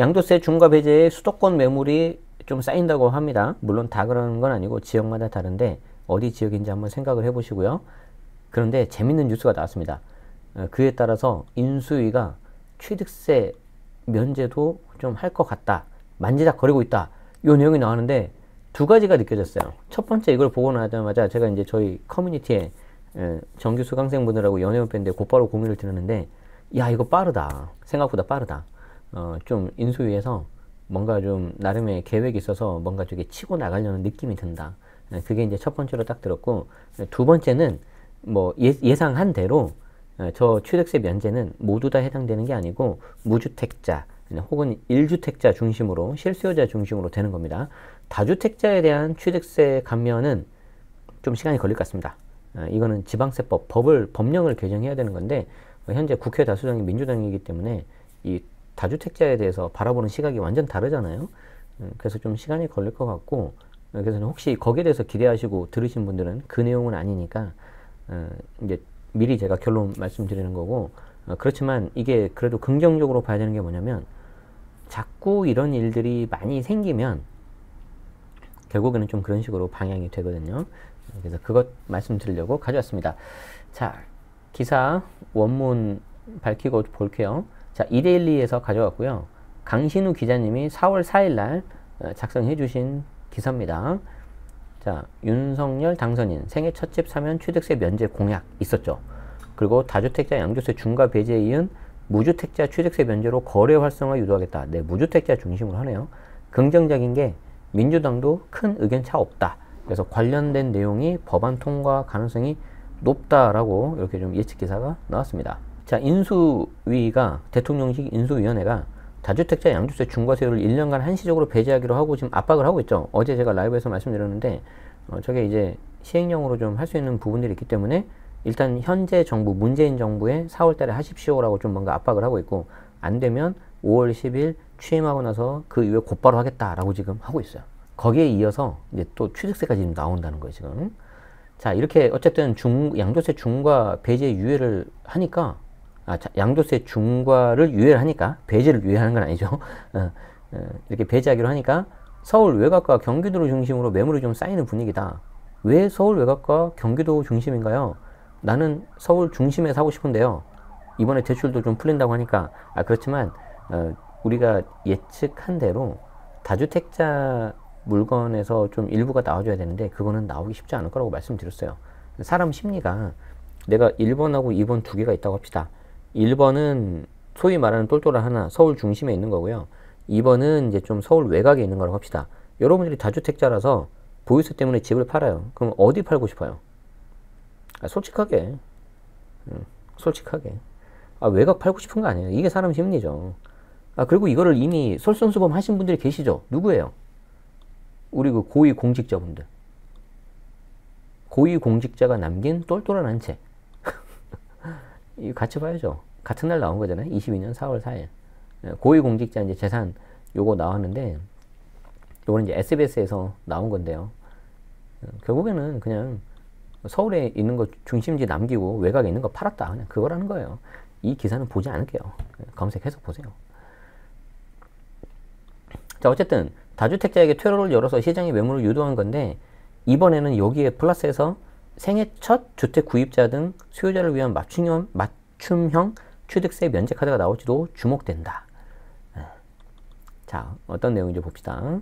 양도세 중과 배제에 수도권 매물이 좀 쌓인다고 합니다. 물론 다 그런 건 아니고 지역마다 다른데 어디 지역인지 한번 생각을 해보시고요. 그런데 재밌는 뉴스가 나왔습니다. 그에 따라서 인수위가 취득세 면제도 좀 할 것 같다. 만지작거리고 있다. 이 내용이 나왔는데 두 가지가 느껴졌어요. 첫 번째, 이걸 보고 나자마자 제가 이제 저희 커뮤니티에 정규 수강생분들하고 연애원 밴드에 곧바로 공유를 드렸는데, 야, 이거 빠르다. 생각보다 빠르다. 좀 인수위에서 뭔가 좀 나름의 계획이 있어서 뭔가 저게 치고 나가려는 느낌이 든다. 그게 이제 첫 번째로 딱 들었고, 두 번째는 뭐 예상한 대로 저 취득세 면제는 모두 다 해당되는 게 아니고 무주택자 혹은 1주택자 중심으로, 실수요자 중심으로 되는 겁니다. 다주택자에 대한 취득세 감면은 좀 시간이 걸릴 것 같습니다. 이거는 지방세법, 법령을 개정해야 되는 건데 현재 국회 다수당이 민주당이기 때문에 이 다주택자에 대해서 바라보는 시각이 완전 다르잖아요. 그래서 좀 시간이 걸릴 것 같고, 그래서 혹시 거기에 대해서 기대하시고 들으신 분들은 그 내용은 아니니까 이제 미리 제가 결론 말씀드리는 거고, 그렇지만 이게 그래도 긍정적으로 봐야 되는 게 뭐냐면, 자꾸 이런 일들이 많이 생기면 결국에는 좀 그런 식으로 방향이 되거든요. 그래서 그것 말씀드리려고 가져왔습니다. 자, 기사 원문 밝히고 볼게요. 자, 이데일리에서 가져왔고요. 강신우 기자님이 4월 4일 날 작성해 주신 기사입니다. 자, 윤석열 당선인 생애 첫 집 사면 취득세 면제 공약 있었죠. 그리고 다주택자 양도세 중과 배제에 이은 무주택자 취득세 면제로 거래 활성화 유도하겠다. 네, 무주택자 중심으로 하네요. 긍정적인 게 민주당도 큰 의견차 없다. 그래서 관련된 내용이 법안 통과 가능성이 높다라고 이렇게 좀 예측 기사가 나왔습니다. 자, 인수위가, 대통령직 인수위원회가 다주택자 양도세 중과세율을 1년간 한시적으로 배제하기로 하고 지금 압박을 하고 있죠. 어제 제가 라이브에서 말씀드렸는데 저게 이제 시행령으로 좀 할 수 있는 부분들이 있기 때문에 일단 현재 정부, 문재인 정부에 4월 달에 하십시오라고 좀 뭔가 압박을 하고 있고, 안 되면 5월 10일 취임하고 나서 그 이후에 곧바로 하겠다라고 지금 하고 있어요. 거기에 이어서 이제 또 취득세까지 지금 나온다는 거예요, 지금. 자, 이렇게 어쨌든 양도세 중과 배제 유예를 하니까, 양도세 중과를 유예를 하니까, 배제를 유예하는 건 아니죠. 이렇게 배제하기로 하니까 서울 외곽과 경기도를 중심으로 매물이 좀 쌓이는 분위기다. 왜 서울 외곽과 경기도 중심인가요? 나는 서울 중심에 사고 싶은데요. 이번에 대출도 좀 풀린다고 하니까. 그렇지만 우리가 예측한 대로 다주택자 물건에서 좀 일부가 나와줘야 되는데 그거는 나오기 쉽지 않을 거라고 말씀드렸어요. 사람 심리가, 내가 1번하고 2번 두 개가 있다고 합시다. 1번은 소위 말하는 똘똘한 하나, 서울 중심에 있는 거고요. 2번은 이제 좀 서울 외곽에 있는 거라고 합시다. 여러분들이 다주택자라서 보유세 때문에 집을 팔아요. 그럼 어디 팔고 싶어요? 솔직하게. 솔직하게. 외곽 팔고 싶은 거 아니에요. 이게 사람 심리죠. 그리고 이거를 이미 솔선수범 하신 분들이 계시죠. 누구예요? 우리 그 고위 공직자분들. 고위 공직자가 남긴 똘똘한 한 채. 이거 같이 봐야죠. 같은 날 나온 거잖아요. 22년 4월 4일. 고위 공직자 이제 재산 요거 나왔는데, 요거는 이제 SBS에서 나온 건데요. 결국에는 그냥 서울에 있는 거 중심지 남기고 외곽에 있는 거 팔았다. 그냥 그거라는 거예요. 이 기사는 보지 않을게요. 검색해서 보세요. 자, 어쨌든 다주택자에게 퇴로를 열어서 시장의 매물을 유도한 건데, 이번에는 여기에 플러스해서 생애 첫 주택 구입자 등 수요자를 위한 맞춤형 취득세 면제 카드가 나올지도 주목된다. 자, 어떤 내용인지 봅시다.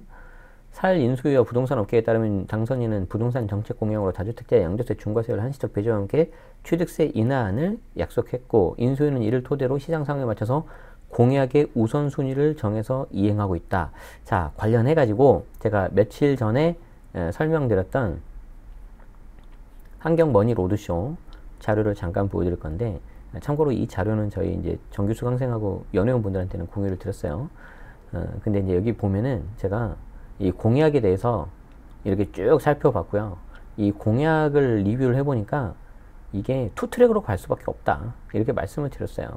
4일 인수위와 부동산 업계에 따르면 당선인은 부동산 정책 공약으로 다주택자의 양도세 중과세율 한시적 배제와 함께 취득세 인하안을 약속했고, 인수위는 이를 토대로 시장 상황에 맞춰서 공약의 우선순위를 정해서 이행하고 있다. 자, 관련해가지고 제가 며칠 전에 설명드렸던 환경머니 로드쇼 자료를 잠깐 보여드릴 건데, 참고로 이 자료는 저희 이제 정규 수강생하고 연회원 분들한테는 공유를 드렸어요. 근데 이제 여기 보면은 제가 이 공약에 대해서 이렇게 쭉 살펴봤고요. 이 공약을 리뷰를 해보니까 이게 투 트랙으로 갈 수밖에 없다. 이렇게 말씀을 드렸어요.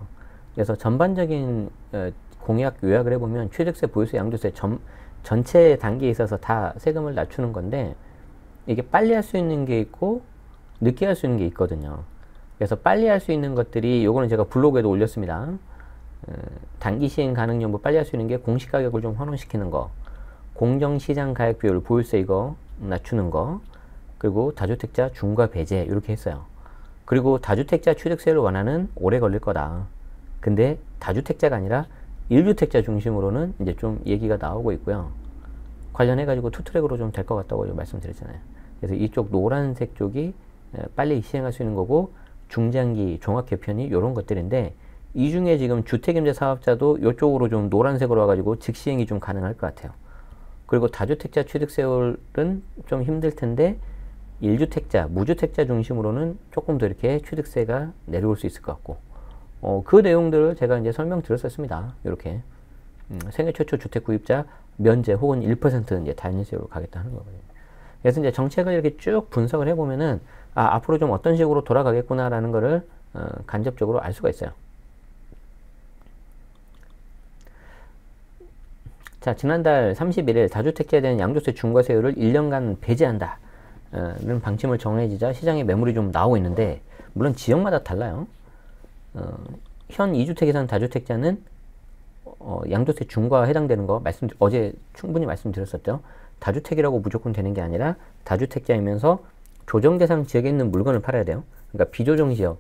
그래서 전반적인 공약 요약을 해보면 취득세, 보유세, 양도세 전체 단계에 있어서 다 세금을 낮추는 건데, 이게 빨리 할 수 있는 게 있고 늦게 할 수 있는 게 있거든요. 그래서 빨리 할 수 있는 것들이, 요거는 제가 블로그에도 올렸습니다. 단기 시행 가능 여부 빨리 할 수 있는 게 공시가격을 좀 환원시키는 거, 공정시장 가액 비율, 보유세 이거 낮추는 거, 그리고 다주택자 중과 배제 이렇게 했어요. 그리고 다주택자 취득세를 완화는 오래 걸릴 거다. 근데 다주택자가 아니라 1주택자 중심으로는 이제 좀 얘기가 나오고 있고요. 관련해가지고 투트랙으로 좀 될 것 같다고 말씀드렸잖아요. 그래서 이쪽 노란색 쪽이 빨리 시행할 수 있는 거고, 중장기 종합 개편이 이런 것들인데, 이 중에 지금 주택임대 사업자도 이쪽으로 좀 노란색으로 와가지고 즉시행이 좀 가능할 것 같아요. 그리고 다주택자 취득세율은 좀 힘들 텐데, 1주택자, 무주택자 중심으로는 조금 더 이렇게 취득세가 내려올 수 있을 것 같고, 그 내용들을 제가 이제 설명드렸었습니다. 이렇게 생애 최초 주택 구입자 면제 혹은 1% 이제 다인세율로 가겠다 하는 거거든요. 그래서 이제 정책을 이렇게 쭉 분석을 해보면은 앞으로 좀 어떤 식으로 돌아가겠구나라는 거를 간접적으로 알 수가 있어요. 자, 지난달 31일 다주택자에 대한 양도세 중과세율을 1년간 배제한다 는 방침을 정해지자 시장에 매물이 좀 나오고 있는데, 물론 지역마다 달라요. 현 2주택에 사는 다주택자는 양도세 중과에 해당되는 거 어제 충분히 말씀드렸었죠. 다주택이라고 무조건 되는 게 아니라 다주택자이면서 조정대상 지역에 있는 물건을 팔아야 돼요. 그러니까 비조정지역,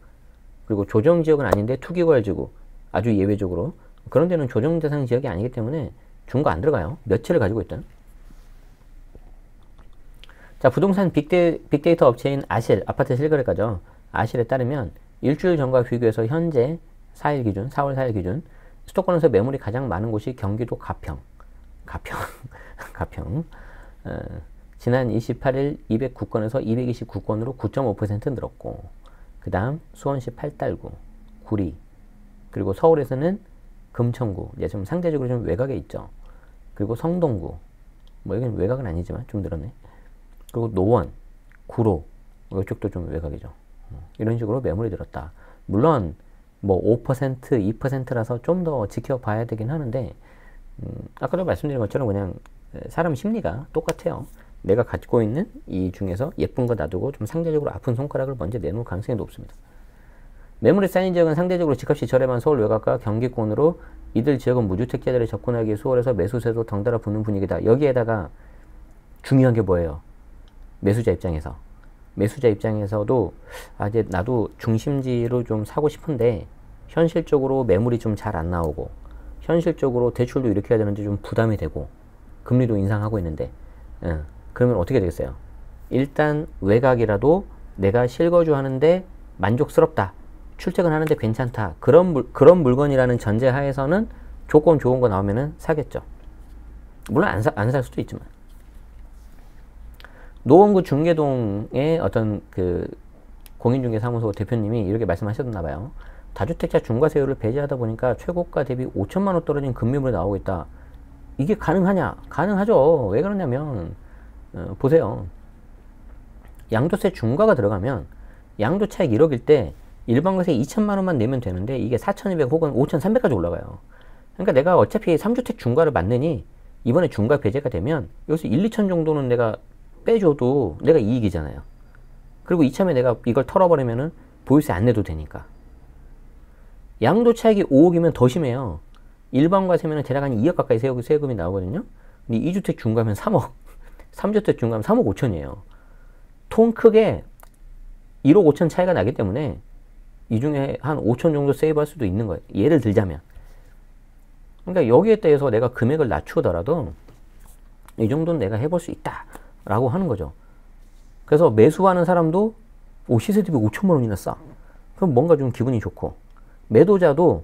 그리고 조정지역은 아닌데 투기과열지구, 아주 예외적으로 그런 데는 조정대상 지역이 아니기 때문에 중과 안 들어가요. 몇 채를 가지고 있든. 자, 부동산 빅데이터 업체인 아실, 아파트 실거래가죠. 아실에 따르면 일주일 전과 비교해서 현재 4일 기준, 4월 4일 기준 수도권에서 매물이 가장 많은 곳이 경기도 가평. 지난 28일 209건에서 229건으로 9.5% 늘었고, 그 다음 수원시 팔달구, 구리, 그리고 서울에서는 금천구, 이제 좀 상대적으로 좀 외곽에 있죠. 그리고 성동구, 뭐 여기는 외곽은 아니지만 좀 늘었네. 그리고 노원, 구로, 이쪽도 좀 외곽이죠. 이런 식으로 매물이 늘었다. 물론 뭐 5%, 2%라서 좀 더 지켜봐야 되긴 하는데, 아까도 말씀드린 것처럼 그냥 사람 심리가 똑같아요. 내가 갖고 있는 이 중에서 예쁜 거 놔두고 좀 상대적으로 아픈 손가락을 먼저 내놓을 가능성이 높습니다. 매물이 쌓인 지역은 상대적으로 집값이 저렴한 서울 외곽과 경기권으로 이들 지역은 무주택자들이 접근하기 수월해서 매수세도 덩달아 붙는 분위기다. 여기에다가 중요한 게 뭐예요? 매수자 입장에서도 이제 나도 중심지로 좀 사고 싶은데 현실적으로 매물이 좀 잘 안 나오고, 현실적으로 대출도 이렇게 해야 되는데 좀 부담이 되고, 금리도 인상하고 있는데, 그러면 어떻게 되겠어요? 일단 외곽이라도 내가 실거주 하는데 만족스럽다, 출퇴근하는데 괜찮다, 그런 물건이라는 전제 하에서는 조건 좋은 거 나오면은 사겠죠. 물론 안 살 수도 있지만. 노원구 중계동의 어떤 그 공인중개사무소 대표님이 이렇게 말씀하셨나 봐요. 다주택자 중과세율을 배제하다 보니까 최고가 대비 5천만 원 떨어진 금매물이 나오고 있다. 이게 가능하냐? 가능하죠. 왜 그러냐면 보세요. 양도세 중과가 들어가면 양도 차익 1억일 때 일반과세 2천만 원만 내면 되는데 이게 4,200 혹은 5,300까지 올라가요. 그러니까 내가 어차피 3주택 중과를 맞느니 이번에 중과 배제가 되면 여기서 1, 2천 정도는 내가 빼줘도 내가 이익이잖아요. 그리고 이참에 내가 이걸 털어버리면은 보유세 안 내도 되니까. 양도 차익이 5억이면 더 심해요. 일반과세면 대략 한 2억 가까이 세금이 나오거든요. 근데 2주택 중과면 3억, 3주택 중과면 3억 5천이에요. 통 크게 1억 5천 차이가 나기 때문에 이 중에 한 5천 정도 세이브할 수도 있는 거예요. 예를 들자면. 그러니까 여기에 대해서 내가 금액을 낮추더라도 이 정도는 내가 해볼 수 있다 라고 하는 거죠. 그래서 매수하는 사람도 시세 대비 5천만 원이나 싸. 그럼 뭔가 좀 기분이 좋고, 매도자도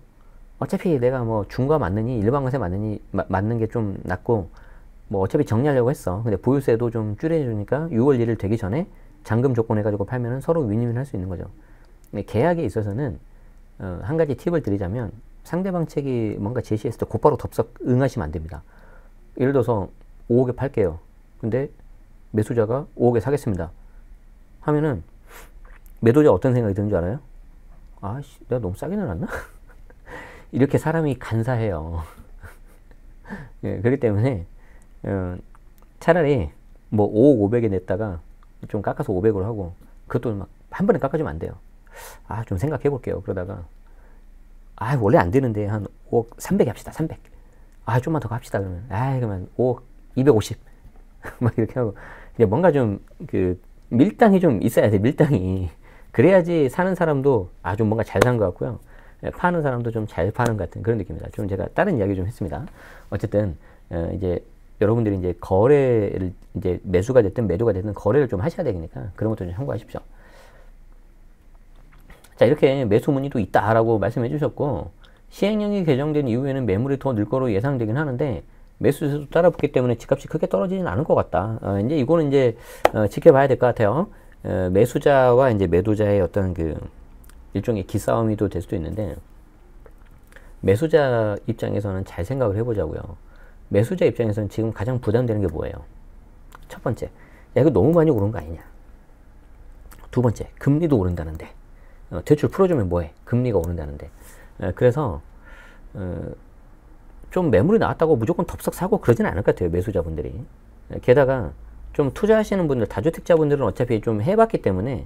어차피 내가 뭐 중과 맞느니 일반과세 맞는 게 좀 낫고, 뭐 어차피 정리하려고 했어. 근데 보유세도 좀 줄여주니까 6월 1일 되기 전에 잔금 조건 해가지고 팔면은 서로 윈윈을 할 수 있는 거죠. 근데 계약에 있어서는 한 가지 팁을 드리자면, 상대방 측이 뭔가 제시했을 때 곧바로 덥석 응하시면 안 됩니다. 예를 들어서 5억에 팔게요. 근데 매수자가 5억에 사겠습니다 하면은 매도자 어떤 생각이 드는 줄 알아요? 아씨, 내가 너무 싸게 내놨나? 이렇게 사람이 간사해요. 예, 그렇기 때문에 차라리 뭐 5억 500에 냈다가 좀 깎아서 500으로 하고, 그것도 막 한 번에 깎아주면 안 돼요. 좀 생각해 볼게요. 그러다가 아, 원래 안 되는데 한 5억 300 합시다. 300. 아, 좀만 더 갑시다. 그러면 그러면 5억 250. 막 이렇게 하고 이제 뭔가 좀 그 밀당이 좀 있어야 돼. 밀당이. 그래야지 사는 사람도 좀 뭔가 잘 산 것 같고요. 파는 사람도 좀 잘 파는 것 같은 그런 느낌입니다. 좀 제가 다른 이야기 좀 했습니다. 어쨌든 이제 여러분들이 이제 거래를 이제 매수가 됐든 매도가 됐든 거래를 좀 하셔야 되니까 그런 것도 좀 참고하십시오. 자, 이렇게 매수 문의도 있다라고 말씀해 주셨고, 시행령이 개정된 이후에는 매물이 더 늘 거로 예상되긴 하는데 매수세도 따라붙기 때문에 집값이 크게 떨어지진 않을 것 같다. 이제 이거는 이제 지켜봐야 될 것 같아요. 매수자와 이제 매도자의 어떤 그 일종의 기싸움이 또 될 수도 있는데, 매수자 입장에서는 잘 생각을 해보자고요. 매수자 입장에서는 지금 가장 부담되는 게 뭐예요? 첫 번째, 야, 이거 너무 많이 오른 거 아니냐? 두 번째, 금리도 오른다는데. 대출 풀어주면 뭐해? 금리가 오른다는데. 그래서 좀 매물이 나왔다고 무조건 덥석 사고 그러진 않을 것 같아요, 매수자분들이. 게다가 좀 투자하시는 분들, 다주택자분들은 어차피 좀 해봤기 때문에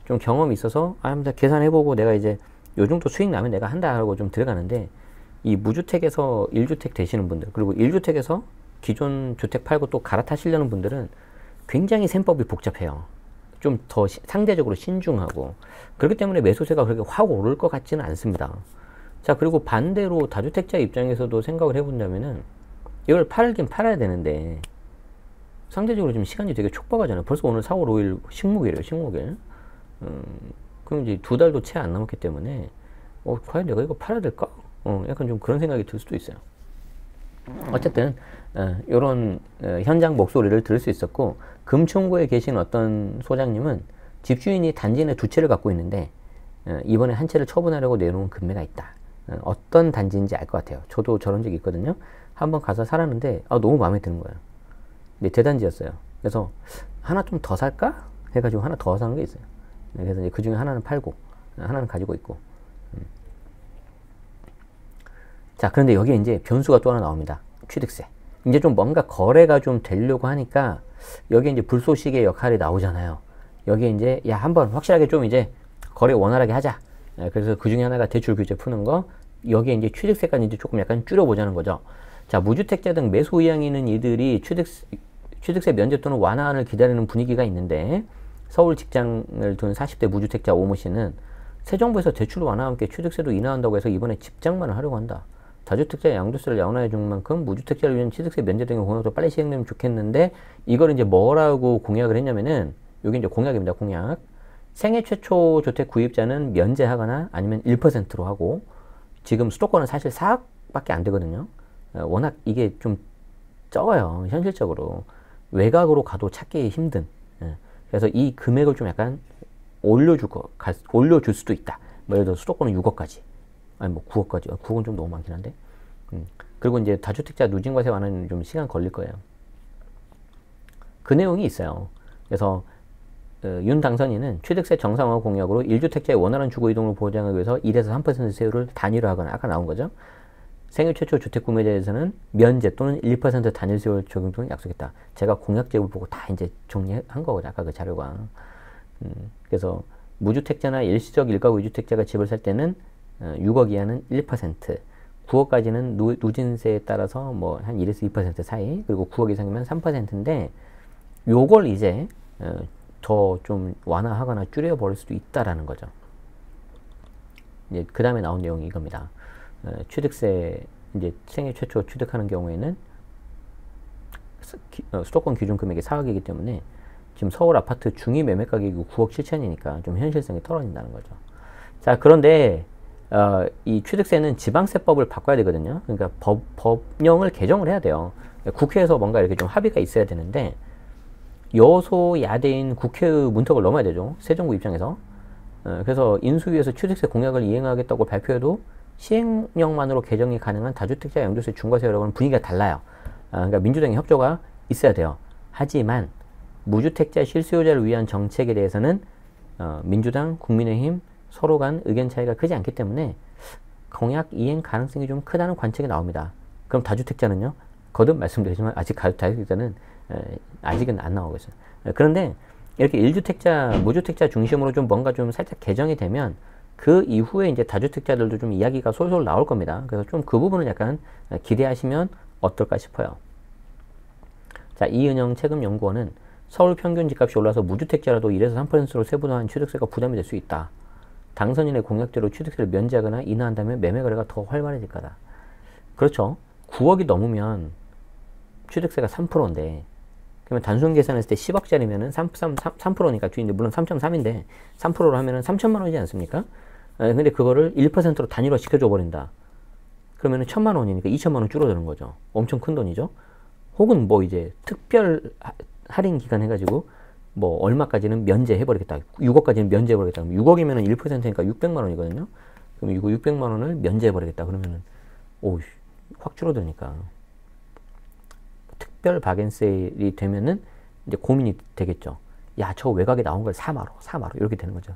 좀 경험이 있어서 한번 계산해보고 내가 이제 요 정도 수익 나면 내가 한다 하고 좀 들어가는데, 이 무주택에서 1주택 되시는 분들, 그리고 1주택에서 기존 주택 팔고 또 갈아타시려는 분들은 굉장히 셈법이 복잡해요. 좀 더 상대적으로 신중하고, 그렇기 때문에 매수세가 그렇게 확 오를 것 같지는 않습니다. 자, 그리고 반대로 다주택자 입장에서도 생각을 해본다면은 이걸 팔긴 팔아야 되는데 상대적으로 지금 시간이 되게 촉박하잖아요. 벌써 오늘 4월 5일 식목일이에요. 식목일. 그럼 이제 2달도 채 안 남았기 때문에 과연 내가 이거 팔아야 될까? 약간 좀 그런 생각이 들 수도 있어요. 어쨌든 이런 현장 목소리를 들을 수 있었고, 금천구에 계신 어떤 소장님은 집주인이 단지 내 2채를 갖고 있는데 이번에 한 채를 처분하려고 내놓은 금매가 있다. 어떤 단지인지 알 것 같아요. 저도 저런 적이 있거든요. 한번 가서 살았는데 너무 마음에 드는 거예요. 근데 대단지였어요. 그래서 하나 좀 더 살까? 해가지고 하나 더 사는 게 있어요. 그래서 이제 그 중에 하나는 팔고 하나는 가지고 있고. 자, 그런데 여기에 이제 변수가 또 하나 나옵니다. 취득세. 이제 좀 뭔가 거래가 좀 되려고 하니까 여기에 이제 불쏘시개의 역할이 나오잖아요. 여기에 이제 한번 확실하게 좀 이제 거래 원활하게 하자. 그래서 그 중에 하나가 대출 규제 푸는 거. 여기에 이제 취득세까지 이제 조금 약간 줄여보자는 거죠. 자, 무주택자 등 매수 의향이 있는 이들이 취득세 면제 또는 완화를 기다리는 분위기가 있는데, 서울 직장을 둔 40대 무주택자 오모 씨는 새 정부에서 대출 완화와 함께 취득세도 인하한다고 해서 이번에 집장만을 하려고 한다. 다주택자 양도세를 완화해 준 만큼 무주택자를 위한 취득세 면제 등의 공약도 빨리 시행되면 좋겠는데, 이걸 이제 뭐라고 공약을 했냐면은, 여기 이제 공약입니다. 공약. 생애 최초 주택 구입자는 면제하거나 아니면 1%로 하고, 지금 수도권은 사실 4억밖에 안 되거든요. 워낙 이게 좀 적어요. 현실적으로. 외곽으로 가도 찾기 힘든. 그래서 이 금액을 좀 약간 올려줄 수도 있다. 뭐 예를 들어 수도권은 6억까지. 아니 뭐 9억까지. 9억은 좀 너무 많긴 한데. 그리고 이제 다주택자 누진과세 완화는 좀 시간 걸릴 거예요. 그 내용이 있어요. 그래서 윤 당선인은 취득세 정상화 공약으로 1주택자의 원활한 주거 이동을 보장하기 위해서 1에서 3% 세율을 단위로하거나, 아까 나온 거죠. 생애 최초 주택 구매자에서는 면제 또는 1% 단일 세율 적용 등을 약속했다. 제가 공약 제목을 보고 다 이제 정리한 거거든요. 아까 그 자료가. 그래서 무주택자나 일시적 일가구 2주택자가 집을 살 때는 6억 이하는 1%, 9억까지는 누진세에 따라서 뭐 한 1에서 2% 사이, 그리고 9억 이상이면 3%인데 요걸 이제 더 좀 완화하거나 줄여버릴 수도 있다라는 거죠. 이제 그 다음에 나온 내용이 이겁니다. 취득세, 이제 생애 최초 취득하는 경우에는 수도권 기준 금액이 4억이기 때문에 지금 서울 아파트 중위 매매 가격이 9억 7천이니까 좀 현실성이 떨어진다는 거죠. 자, 그런데 이 취득세는 지방세법을 바꿔야 되거든요. 그러니까 법령을 개정을 해야 돼요. 국회에서 뭔가 이렇게 좀 합의가 있어야 되는데, 여소야대인 국회의 문턱을 넘어야 되죠. 새 정부 입장에서. 그래서 인수위에서 취득세 공약을 이행하겠다고 발표해도 시행령만으로 개정이 가능한 다주택자 양도세 중과세율하고는 분위기가 달라요. 그러니까 민주당의 협조가 있어야 돼요. 하지만 무주택자 실수요자를 위한 정책에 대해서는 민주당, 국민의힘 서로 간 의견 차이가 크지 않기 때문에 공약 이행 가능성이 좀 크다는 관측이 나옵니다. 그럼 다주택자는요? 거듭 말씀드리지만 아직 다주택자는 아직은 안 나오고 있어요. 그런데 이렇게 1주택자, 무주택자 중심으로 좀 뭔가 좀 살짝 개정이 되면 그 이후에 이제 다주택자들도 좀 이야기가 솔솔 나올 겁니다. 그래서 좀 그 부분은 약간 기대하시면 어떨까 싶어요. 자, 이은영 채금연구원은 서울 평균 집값이 올라서 무주택자라도 1에서 3%로 세분화한 취득세가 부담이 될 수 있다. 당선인의 공약대로 취득세를 면제하거나 인하한다면 매매 거래가 더 활발해질 거다. 그렇죠. 9억이 넘으면 취득세가 3%인데 그러면 단순 계산했을 때 10억짜리면은 3%니까 물론 3.3인데 3%로 하면은 3천만 원이지 않습니까? 근데 그거를 1%로 단일화 시켜줘 버린다. 그러면은 1천만 원이니까 2천만 원 줄어드는 거죠. 엄청 큰 돈이죠. 혹은 뭐 이제 특별 할인 기간 해가지고 뭐 얼마까지는 면제해버리겠다. 6억까지는 면제해버리겠다. 6억이면은 1%니까 600만 원이거든요. 그럼 이거 600만 원을 면제해버리겠다. 그러면은 오, 확 줄어드니까. 특별 바겐세일이 되면은 이제 고민이 되겠죠. 야, 저 외곽에 나온 걸 사마로 이렇게 되는 거죠.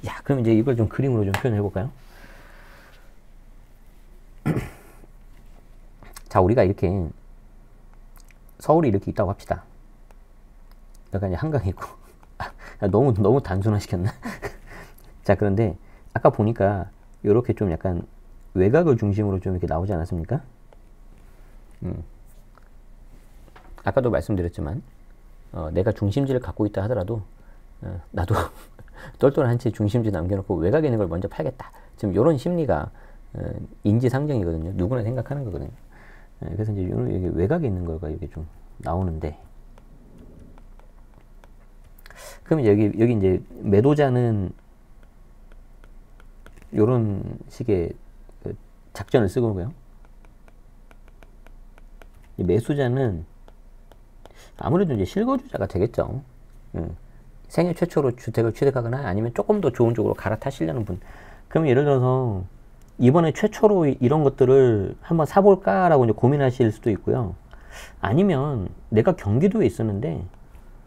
야, 그럼 이제 이걸 좀 그림으로 좀 표현해 볼까요? 자, 우리가 이렇게 서울이 이렇게 있다고 합시다. 약간 이제 한강이 있고 너무 단순화시켰나? 자, 그런데 아까 보니까 이렇게 좀 약간 외곽을 중심으로 좀 이렇게 나오지 않았습니까? 아까도 말씀드렸지만 내가 중심지를 갖고 있다 하더라도 나도 똘똘한 채 중심지 남겨놓고 외곽에 있는 걸 먼저 팔겠다. 지금 이런 심리가 인지상정이거든요. 누구나 생각하는 거거든요. 그래서 이제 여기 외곽에 있는 거가 이게 좀 나오는데, 그럼 여기 이제 매도자는 이런 식의 작전을 쓰고 거고요. 매수자는 아무래도 이제 실거주자가 되겠죠. 생애 최초로 주택을 취득하거나 아니면 조금 더 좋은 쪽으로 갈아타시려는 분. 그럼 예를 들어서 이번에 최초로 이런 것들을 한번 사볼까라고 이제 고민하실 수도 있고요. 아니면 내가 경기도에 있었는데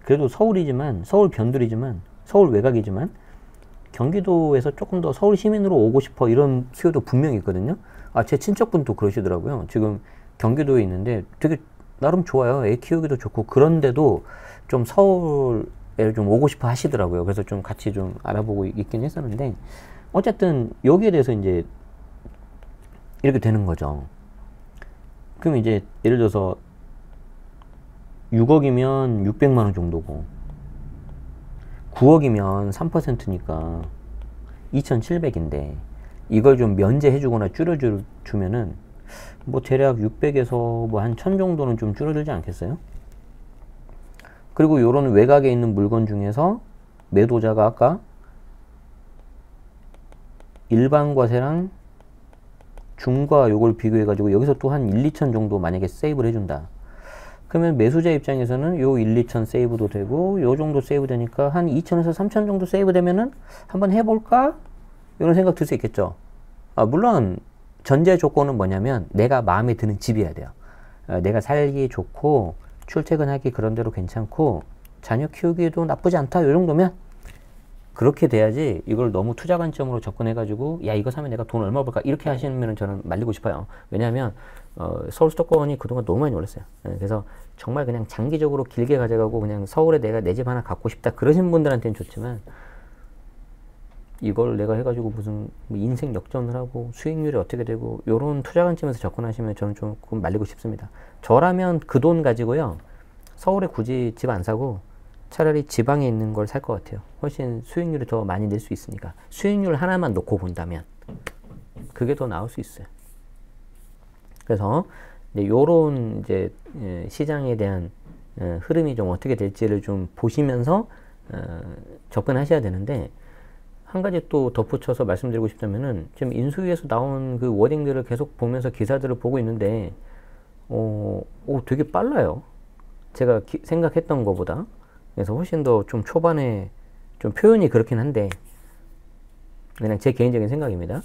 그래도 서울이지만 서울 변두리지만 서울 외곽이지만 경기도에서 조금 더 서울 시민으로 오고 싶어 이런 수요도 분명히 있거든요. 아, 제 친척분도 그러시더라고요. 지금 경기도에 있는데 되게 나름 좋아요. 애 키우기도 좋고 그런데도 좀 서울에 좀 오고 싶어 하시더라고요. 그래서 좀 같이 좀 알아보고 있긴 했었는데 어쨌든 여기에 대해서 이제 이렇게 되는 거죠. 그럼 이제 예를 들어서 6억이면 600만 원 정도고 9억이면 3%니까 2,700인데 이걸 좀 면제해 주거나 줄여주면은 뭐 대략 600에서 뭐 한 1000 정도는 좀 줄어들지 않겠어요? 그리고 요런 외곽에 있는 물건 중에서 매도자가 아까 일반 과세랑 중과 요걸 비교해 가지고 여기서 또 한 1, 2천 정도 만약에 세이브를 해준다. 그러면 매수자 입장에서는 요 1, 2천 세이브도 되고 요 정도 세이브 되니까 한 2천에서 3천 정도 세이브 되면은 한번 해볼까? 이런 생각 들 수 있겠죠. 물론 전제 조건은 뭐냐면 내가 마음에 드는 집이어야 돼요. 내가 살기 좋고 출퇴근하기 그런 대로 괜찮고 자녀 키우기에도 나쁘지 않다. 요 정도면 그렇게 돼야지 이걸 너무 투자 관점으로 접근해가지고 야 이거 사면 내가 돈 얼마 벌까 이렇게 하시면 저는 말리고 싶어요. 왜냐하면 서울 수도권이 그동안 너무 많이 올랐어요. 그래서 정말 그냥 장기적으로 길게 가져가고 그냥 서울에 내가 내 집 하나 갖고 싶다 그러신 분들한테는 좋지만 이걸 내가 해가지고 무슨 인생 역전을 하고 수익률이 어떻게 되고 요런 투자 관점에서 접근하시면 저는 조금 말리고 싶습니다. 저라면 그 돈 가지고요 서울에 굳이 집 안 사고 차라리 지방에 있는 걸 살 것 같아요. 훨씬 수익률이 더 많이 낼 수 있으니까. 수익률 하나만 놓고 본다면 그게 더 나을 수 있어요. 그래서 이제 요런 이제 시장에 대한 흐름이 좀 어떻게 될지를 좀 보시면서 접근하셔야 되는데, 한 가지 또 덧붙여서 말씀드리고 싶다면은 지금 인수위에서 나온 그 워딩들을 계속 보면서 기사들을 보고 있는데 되게 빨라요. 제가 생각했던 것보다. 그래서 훨씬 더 좀 초반에 좀 표현이 그렇긴 한데 그냥 제 개인적인 생각입니다.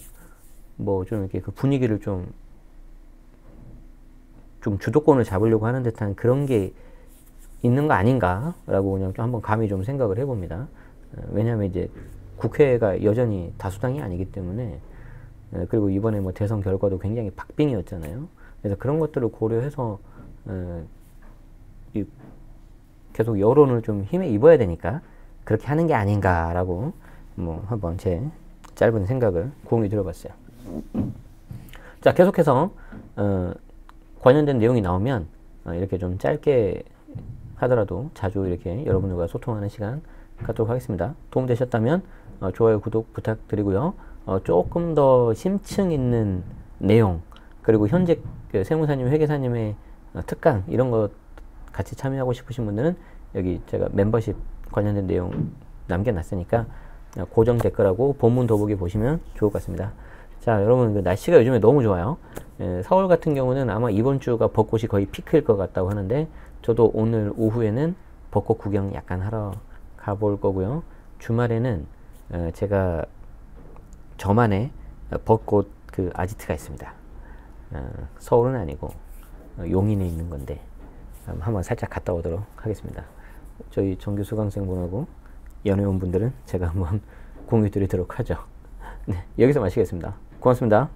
뭐 좀 이렇게 그 분위기를 좀 주도권을 잡으려고 하는 듯한 그런 게 있는 거 아닌가라고 그냥 좀 한번 감히 좀 생각을 해봅니다. 왜냐하면 이제 국회가 여전히 다수당이 아니기 때문에, 그리고 이번에 뭐 대선 결과도 굉장히 박빙이었잖아요. 그래서 그런 것들을 고려해서 계속 여론을 좀 힘에 입어야 되니까 그렇게 하는 게 아닌가라고 뭐 한번 제 짧은 생각을 공유 드려봤어요. 자, 계속해서 관련된 내용이 나오면 이렇게 좀 짧게 하더라도 자주 이렇게 여러분들과 소통하는 시간 갖도록 하겠습니다. 도움되셨다면 좋아요, 구독 부탁드리고요. 조금 더 심층 있는 내용, 그리고 현재 그 세무사님, 회계사님의 특강 이런 거 같이 참여하고 싶으신 분들은 여기 제가 멤버십 관련된 내용 남겨놨으니까 고정 댓글하고 본문 더보기 보시면 좋을 것 같습니다. 자, 여러분, 그 날씨가 요즘에 너무 좋아요. 서울 같은 경우는 아마 이번 주가 벚꽃이 거의 피크일 것 같다고 하는데, 저도 오늘 오후에는 벚꽃 구경 약간 하러 가볼 거고요. 주말에는 제가 저만의 벚꽃 그 아지트가 있습니다. 서울은 아니고 용인에 있는 건데 한번 살짝 갔다 오도록 하겠습니다. 저희 정규 수강생분하고 연회원분들은 제가 한번 공유 드리도록 하죠. 네, 여기서 마치겠습니다. 고맙습니다.